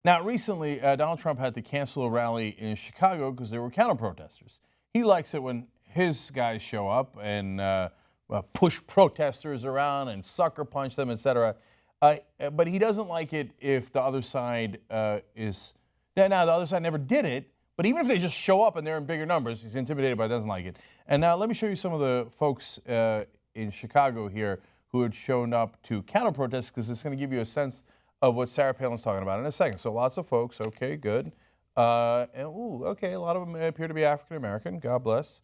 Now, recently, Donald Trump had to cancel a rally in Chicago because there were counter-protesters. He likes it when his guys show up and push protesters around and sucker punch them, etc. But he doesn't like it if the other side is. Now, the other side never did it, but even if they just show up and they're in bigger numbers, he's intimidated by it, doesn't like it. And now let me show you some of the folks in Chicago here who had shown up to counter-protest, because it's going to give you a sense of what Sarah Palin's talking about in a second. So lots of folks, okay, good. Okay, a lot of them appear to be African-American, God bless.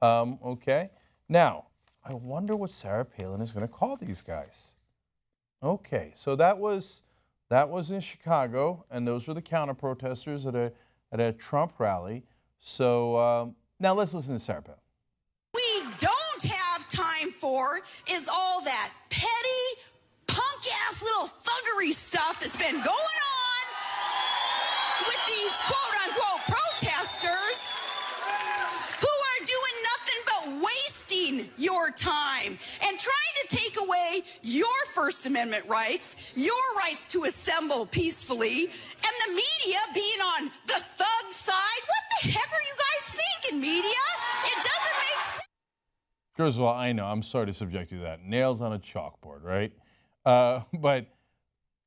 Okay, now, I wonder what Sarah Palin is going to call these guys. Okay, so that was in Chicago, and those were the counter-protesters at a Trump rally. So now let's listen to Sarah Palin. We don't have time for is all that petty, punk-ass little thuggery stuff that's been going on with these quote-unquote protesters who are doing nothing but wasting your time and trying to take away your First Amendment rights, your rights to assemble peacefully, and the media being on the thug side. What the heck are you guys thinking, media? It doesn't make sense. First of all, I know, I'm sorry to subject you to that. Nails on a chalkboard, right? But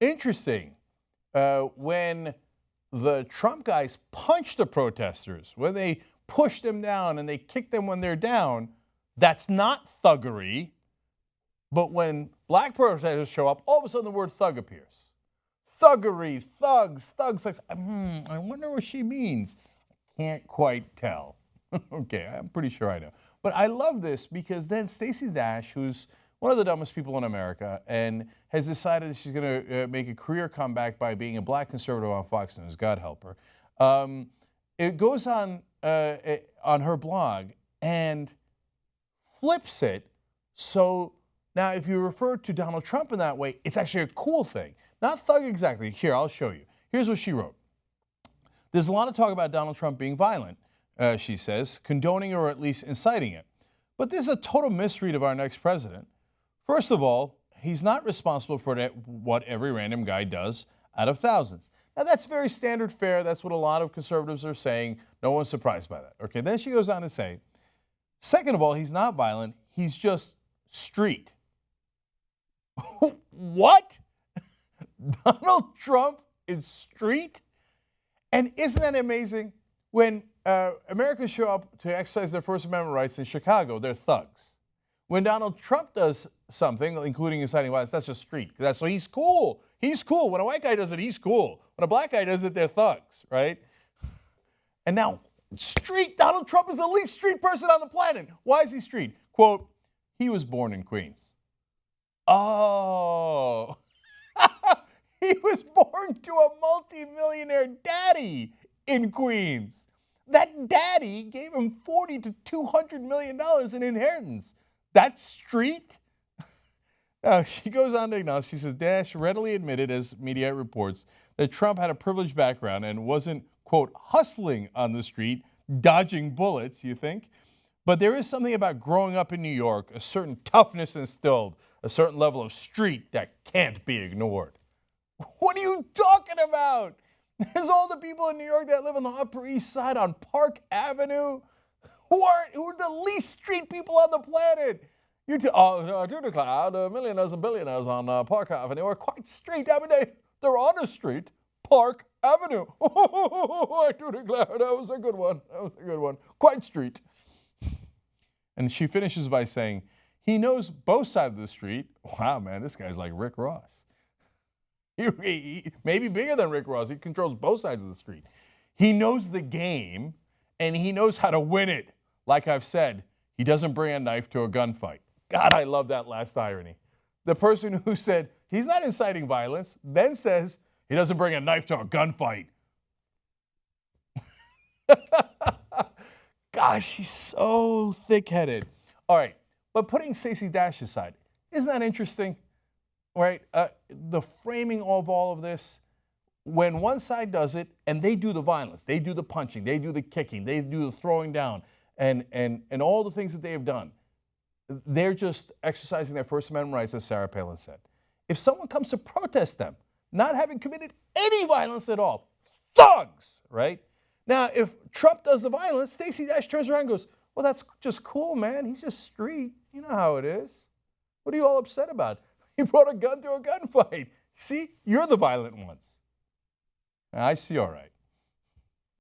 interesting, when the Trump guys punch the protesters, when they push them down and they kick them when they're down, that's not thuggery. But when black protesters show up, all of a sudden the word thug appears. Thuggery, thugs. I wonder what she means. I can't quite tell. Okay, I'm pretty sure I know. But I love this because then Stacey Dash, who's one of the dumbest people in America, and has decided that she's going to make a career comeback by being a black conservative on Fox News, God help her. It goes on her blog and flips it. So now if you refer to Donald Trump in that way, it's actually a cool thing. Not thug exactly. Here, I'll show you. Here's what she wrote. There's a lot of talk about Donald Trump being violent, she says, condoning or at least inciting it. But this is a total misread of our next president. First of all, he's not responsible for what every random guy does out of thousands. Now, that's very standard fare. That's what a lot of conservatives are saying. No one's surprised by that. Okay, then she goes on to say, second of all, he's not violent. He's just street. What? Donald Trump is street? And isn't that amazing? When Americans show up to exercise their First Amendment rights in Chicago, they're thugs. When Donald Trump does something, including inciting violence, that's just street. So he's cool. He's cool. When a white guy does it, he's cool. When a black guy does it, they're thugs, right? And now, street, Donald Trump is the least street person on the planet. Why is he street? Quote, he was born in Queens. Oh. He was born to a multimillionaire daddy in Queens. That daddy gave him $40 to $200 million in inheritance. That's street? She goes on to acknowledge, she says, Dash readily admitted, as media reports, that Trump had a privileged background and wasn't, quote, hustling on the street, dodging bullets, you think? But there is something about growing up in New York, a certain toughness instilled, a certain level of street that can't be ignored. What are you talking about? There's all the people in New York that live on the Upper East Side on Park Avenue who are the least street people on the planet. To the cloud, millionaires and billionaires on Park Avenue are quite street. I mean, they're on a street, Park Avenue. I do declare that was a good one. That was a good one. Quite street. And she finishes by saying, he knows both sides of the street. Wow, man, this guy's like Rick Ross. He maybe bigger than Rick Ross. He controls both sides of the street. He knows the game, and he knows how to win it. Like I've said, he doesn't bring a knife to a gunfight. God, I love that last irony. The person who said he's not inciting violence then says he doesn't bring a knife to a gunfight. Gosh, she's so thick-headed. All right, but putting Stacey Dash aside, isn't that interesting? Right? The framing of all of this, when one side does it and they do the violence, they do the punching, they do the kicking, they do the throwing down, and all the things that they have done, they're just exercising their First Amendment rights, as Sarah Palin said. If someone comes to protest them, not having committed any violence at all. Thugs, right? Now, if Trump does the violence, Stacey Dash turns around and goes, well, that's just cool, man. He's just street. You know how it is. What are you all upset about? He brought a gun to a gunfight. See, you're the violent ones. I see, all right.